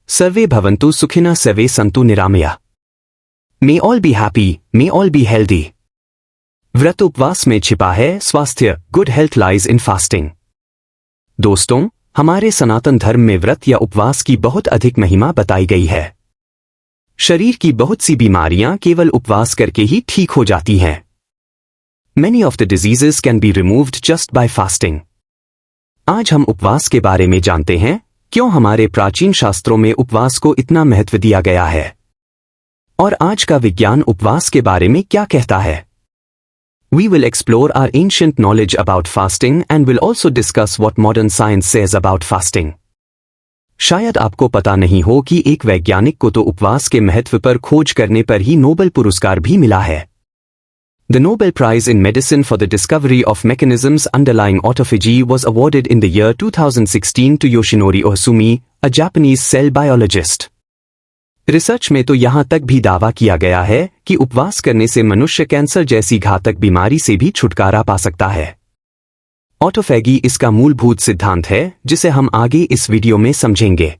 सर्वे भवन्तु सुखिनः सर्वे सन्तु निरामया। May all be happy, may all be healthy. व्रत उपवास में छिपा है स्वास्थ्य। Good health lies in fasting. दोस्तों, हमारे सनातन धर्म में व्रत या उपवास की बहुत अधिक महिमा बताई गई है। शरीर की बहुत सी बीमारियां केवल उपवास करके ही ठीक हो जाती हैं। Many of the diseases can be removed just by fasting. आज हम उपवास के बारे में जानते हैं, क्यों हमारे प्राचीन शास्त्रों में उपवास को इतना महत्व दिया गया है, और आज का विज्ञान उपवास के बारे में क्या कहता है। We will explore our ancient knowledge about fasting and will also discuss what modern science says about fasting. शायद आपको पता नहीं हो कि एक वैज्ञानिक को तो उपवास के महत्व पर खोज करने पर ही नोबेल पुरस्कार भी मिला है। The Nobel Prize in Medicine for the discovery of mechanisms underlying autophagy was awarded in the year 2016 to Yoshinori Ohsumi, a Japanese cell biologist. Research में तो यहां तक भी दावा किया गया है कि उपवास करने से मनुष्य कैंसर जैसी घातक बीमारी से भी छुटकारा पा सकता है। ऑटोफैगी इसका मूलभूत सिद्धांत है, जिसे हम आगे इस वीडियो में समझेंगे।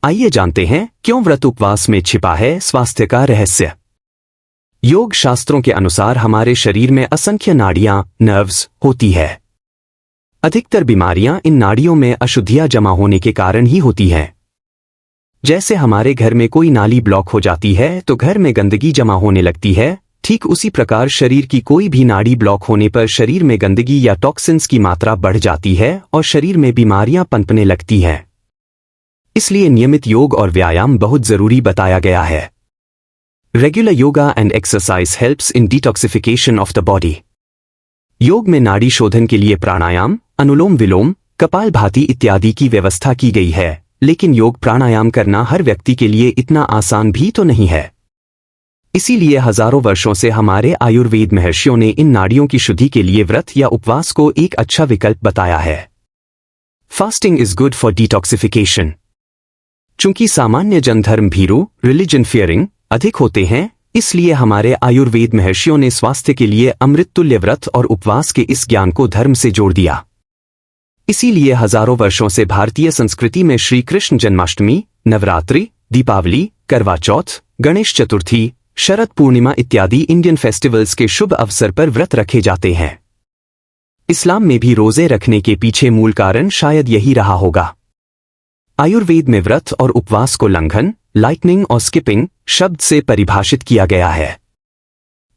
आइए जानते हैं क्यों व्रत उपवास में छिपा है स्वास्थ्य का रहस्य। योग शास्त्रों के अनुसार हमारे शरीर में असंख्य नाड़ियां, नर्व्स होती है। अधिकतर बीमारियां इन नाड़ियों में अशुद्धियां जमा होने के कारण ही होती हैं। जैसे हमारे घर में कोई नाली ब्लॉक हो जाती है तो घर में गंदगी जमा होने लगती है, ठीक उसी प्रकार शरीर की कोई भी नाड़ी ब्लॉक होने पर शरीर में गंदगी या टॉक्सिन्स की मात्रा बढ़ जाती है और शरीर में बीमारियां पनपने लगती हैं। इसलिए नियमित योग और व्यायाम बहुत जरूरी बताया गया है। Regular yoga and exercise helps in detoxification of the body. योग में नाड़ी शोधन के लिए प्राणायाम, अनुलोम विलोम, कपालभाति इत्यादि की व्यवस्था की गई है, लेकिन योग प्राणायाम करना हर व्यक्ति के लिए इतना आसान भी तो नहीं है। इसीलिए हजारों वर्षों से हमारे आयुर्वेद महर्षियों ने इन नाड़ियों की शुद्धि के लिए व्रत या उपवास को एक अच्छा विकल्प बताया है। Fasting is good for detoxification. चूंकि सामान्य जनधर्म भीरू, रिलीजन फियरिंग अधिक होते हैं, इसलिए हमारे आयुर्वेद महर्षियों ने स्वास्थ्य के लिए अमृततुल्य व्रत और उपवास के इस ज्ञान को धर्म से जोड़ दिया। इसीलिए हजारों वर्षों से भारतीय संस्कृति में श्री कृष्ण जन्माष्टमी, नवरात्रि, दीपावली, करवा चौथ, गणेश चतुर्थी, शरद पूर्णिमा इत्यादि इंडियन फेस्टिवल्स के शुभ अवसर पर व्रत रखे जाते हैं। इस्लाम में भी रोजे रखने के पीछे मूल कारण शायद यही रहा होगा। आयुर्वेद में व्रत और उपवास को लंघन, लाइटनिंग और स्किपिंग शब्द से परिभाषित किया गया है।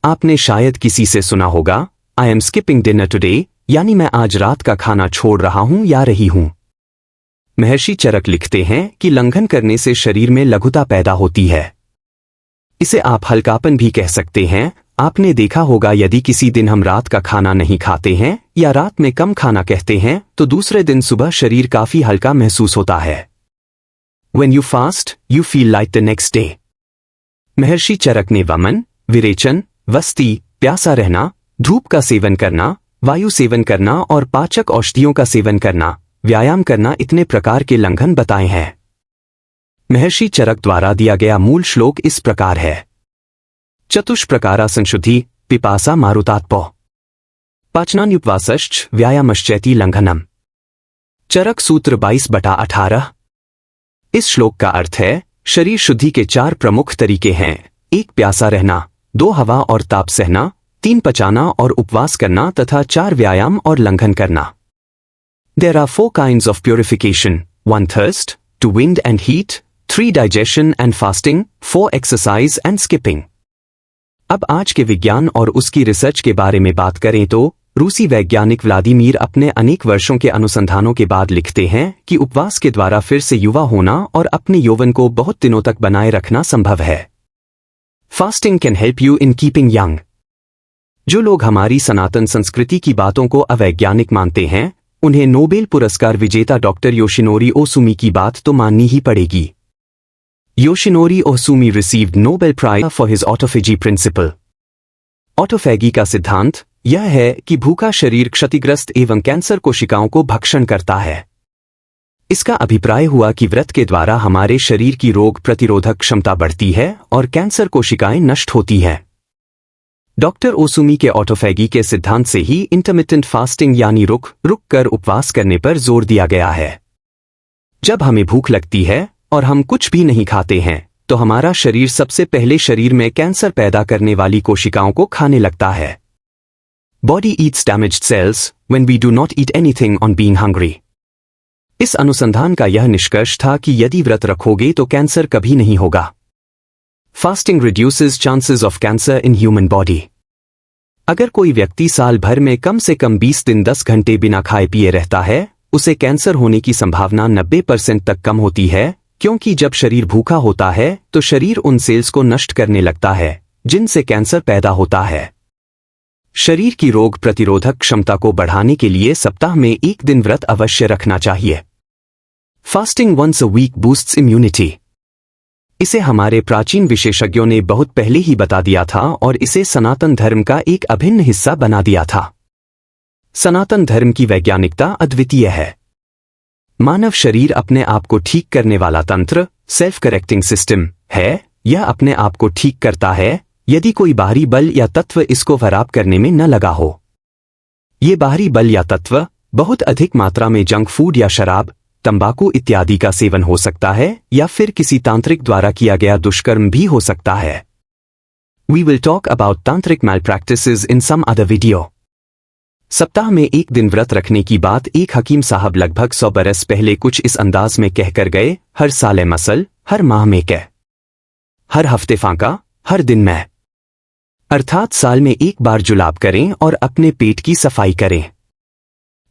आपने शायद किसी से सुना होगा, I am skipping dinner today, यानी मैं आज रात का खाना छोड़ रहा हूं या रही हूं। महर्षि चरक लिखते हैं कि लंघन करने से शरीर में लघुता पैदा होती है। इसे आप हल्कापन भी कह सकते हैं। आपने देखा होगा, यदि किसी दिन हम रात का खाना नहीं खाते हैं या रात में कम खाना कहते हैं तो दूसरे दिन सुबह शरीर काफी हल्का महसूस होता है। When you fast, you feel light the next day. महर्षि चरक ने वमन, विरेचन, वस्ती, प्यासा रहना, धूप का सेवन करना, वायु सेवन करना और पाचक औषधियों का सेवन करना, व्यायाम करना इतने प्रकार के लंघन बताए हैं। महर्षि चरक द्वारा दिया गया मूल श्लोक इस प्रकार है। चतुष्प्रकारा संशुद्धि पिपासा मारुतात्पो पाचनान्युपवासश्च व्यायामश्चैति लंघनम। चरक सूत्र 22/18। इस श्लोक का अर्थ है, शरीर शुद्धि के 4 प्रमुख तरीके हैं। 1 प्यासा रहना, 2 हवा और ताप सहना, 3 पचाना और उपवास करना तथा 4 व्यायाम और लंघन करना। There are 4 kinds of purification: 1 thirst, 2 wind and heat, 3 digestion and fasting, 4 exercise and skipping. अब आज के विज्ञान और उसकी रिसर्च के बारे में बात करें तो रूसी वैज्ञानिक व्लादिमीर अपने अनेक वर्षों के अनुसंधानों के बाद लिखते हैं कि उपवास के द्वारा फिर से युवा होना और अपने यौवन को बहुत दिनों तक बनाए रखना संभव है। Fasting can help you in keeping young. जो लोग हमारी सनातन संस्कृति की बातों को अवैज्ञानिक मानते हैं, उन्हें नोबेल पुरस्कार विजेता डॉक्टर योशिनोरी ओसुमी की बात तो माननी ही पड़ेगी। Yoshinori Ohsumi received Nobel prize for his autophagy principle. Autophagy का सिद्धांत यह है कि भूखा शरीर क्षतिग्रस्त एवं कैंसर कोशिकाओं को भक्षण करता है। इसका अभिप्राय हुआ कि व्रत के द्वारा हमारे शरीर की रोग प्रतिरोधक क्षमता बढ़ती है और कैंसर कोशिकाएं नष्ट होती हैं। डॉक्टर ओसुमी के ऑटोफैगी के सिद्धांत से ही इंटरमिटेंट फास्टिंग यानी रुक रुक कर उपवास करने पर जोर दिया गया है। जब हमें भूख लगती है और हम कुछ भी नहीं खाते हैं तो हमारा शरीर सबसे पहले शरीर में कैंसर पैदा करने वाली कोशिकाओं को खाने लगता है। Body eats damaged cells when we do not eat anything on being hungry. इस अनुसंधान का यह निष्कर्ष था कि यदि व्रत रखोगे तो कैंसर कभी नहीं होगा। Fasting reduces chances of cancer in human body. अगर कोई व्यक्ति साल भर में कम से कम 20 दिन 10 घंटे बिना खाए पिए रहता है, उसे कैंसर होने की संभावना 90% तक कम होती है, क्योंकि जब शरीर भूखा होता है तो शरीर उन सेल्स को नष्ट करने लगता है जिनसे कैंसर पैदा होता है। शरीर की रोग प्रतिरोधक क्षमता को बढ़ाने के लिए सप्ताह में एक दिन व्रत अवश्य रखना चाहिए। Fasting once a week boosts immunity. इसे हमारे प्राचीन विशेषज्ञों ने बहुत पहले ही बता दिया था और इसे सनातन धर्म का एक अभिन्न हिस्सा बना दिया था। सनातन धर्म की वैज्ञानिकता अद्वितीय है। मानव शरीर अपने आप को ठीक करने वाला तंत्र, सेल्फ करेक्टिंग सिस्टम है। यह अपने आप को ठीक करता है यदि कोई बाहरी बल या तत्व इसको खराब करने में न लगा हो। ये बाहरी बल या तत्व बहुत अधिक मात्रा में जंक फूड या शराब, तंबाकू इत्यादि का सेवन हो सकता है या फिर किसी तांत्रिक द्वारा किया गया दुष्कर्म भी हो सकता है। We will talk about tantric malpractices in some other video. सप्ताह में एक दिन व्रत रखने की बात एक हकीम साहब लगभग 100 बरस पहले कुछ इस अंदाज में कहकर गए, हर साल मसल, हर माह में कै, हर हफ्ते फांका, हर दिन में। अर्थात साल में एक बार जुलाब करें और अपने पेट की सफाई करें।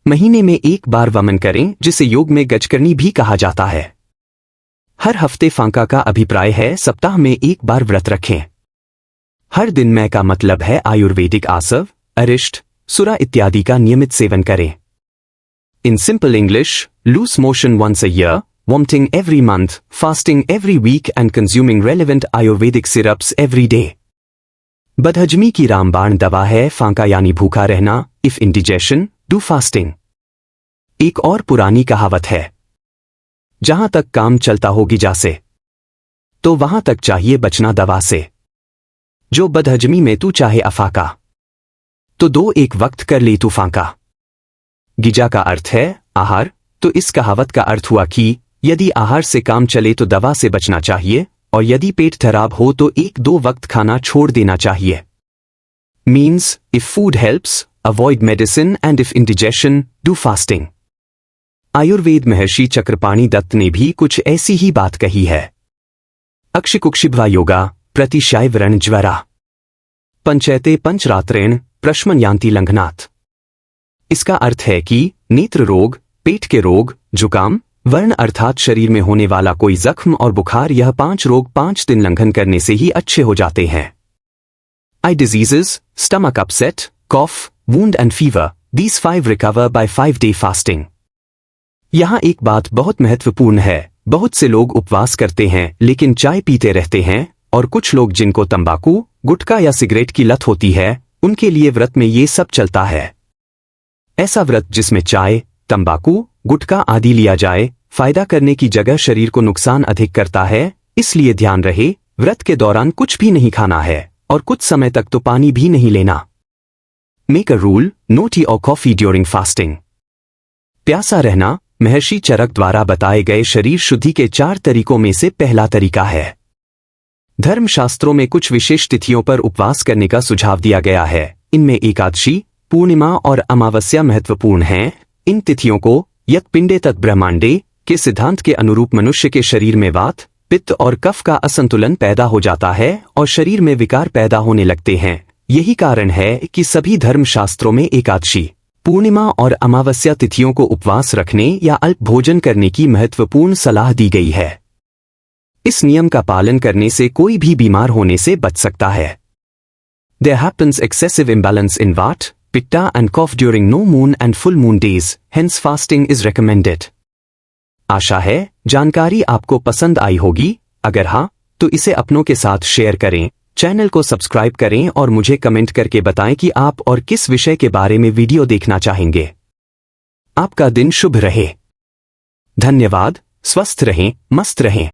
महीने में एक बार वमन करें, जिसे योग में गजकरनी भी कहा जाता है। हर हफ्ते फांका का अभिप्राय है सप्ताह में एक बार व्रत रखें। हर दिन में का मतलब है आयुर्वेदिक आसव, अरिष्ट, सुरा इत्यादि का नियमित सेवन करें। In simple English, loose motion once a year, vomiting every month, fasting every week and consuming relevant ayurvedic syrups every day. बदहजमी की रामबाण दवा है फांका यानी भूखा रहना। If indigestion do fasting. एक और पुरानी कहावत है, जहां तक काम चलता होगी जा से, तो वहां तक चाहिए बचना दवा से। जो बदहजमी में तू चाहे अफाका, तो दो एक वक्त कर ले तू फांका। गिजा का अर्थ है आहार, तो इस कहावत का अर्थ हुआ कि यदि आहार से काम चले तो दवा से बचना चाहिए, और यदि पेट खराब हो तो एक दो वक्त खाना छोड़ देना चाहिए। Means if food helps, avoid medicine, and if indigestion do fasting. Ayurveda महर्षि चक्रपाणि दत्त ने भी कुछ ऐसी ही बात कही है। अक्षिकुक्षिभ्वा योगा प्रतिशाय व्रण ज्वरा पंचैते पंचरात्रेण प्रश्मन्यान्ति लंघनात्। इसका अर्थ है कि नेत्र रोग, पेट के रोग, जुकाम, वर्ण अर्थात शरीर में होने वाला कोई जख्म और बुखार, यह 5 रोग 5 दिन लंघन करने से ही अच्छे हो जाते हैं। Eye diseases, stomach upset, cough, wound and fever, these 5 recover by 5-day fasting। यहां एक बात बहुत महत्वपूर्ण है, बहुत से लोग उपवास करते हैं लेकिन चाय पीते रहते हैं, और कुछ लोग जिनको तंबाकू, गुटखा या सिगरेट की लत होती है, उनके लिए व्रत में ये सब चलता है। ऐसा व्रत जिसमें चाय, तंबाकू, गुटखा आदि लिया जाए, फायदा करने की जगह शरीर को नुकसान अधिक करता है। इसलिए ध्यान रहे, व्रत के दौरान कुछ भी नहीं खाना है और कुछ समय तक तो पानी भी नहीं लेना। Make a rule, no tea और कॉफी ड्यूरिंग फास्टिंग। प्यासा रहना महर्षि चरक द्वारा बताए गए शरीर शुद्धि के 4 तरीकों में से पहला तरीका है। धर्मशास्त्रों में कुछ विशेष तिथियों पर उपवास करने का सुझाव दिया गया है। इनमें एकादशी, पूर्णिमा और अमावस्या महत्वपूर्ण हैं। इन तिथियों को यत् पिंडे तत् ब्रह्मांडे के सिद्धांत के अनुरूप मनुष्य के शरीर में वात, पित्त और कफ का असंतुलन पैदा हो जाता है और शरीर में विकार पैदा होने लगते हैं। यही कारण है कि सभी धर्मशास्त्रों में एकादशी, पूर्णिमा और अमावस्या तिथियों को उपवास रखने या अल्प भोजन करने की महत्वपूर्ण सलाह दी गई है। इस नियम का पालन करने से कोई भी बीमार होने से बच सकता है। There happens excessive imbalance in Vata, Pitta and cough during no moon and full moon days, hence fasting is recommended। आशा है जानकारी आपको पसंद आई होगी। अगर हाँ, तो इसे अपनों के साथ शेयर करें, चैनल को सब्सक्राइब करें और मुझे कमेंट करके बताएं कि आप और किस विषय के बारे में वीडियो देखना चाहेंगे। आपका दिन शुभ रहे। धन्यवाद। स्वस्थ रहें, मस्त रहें।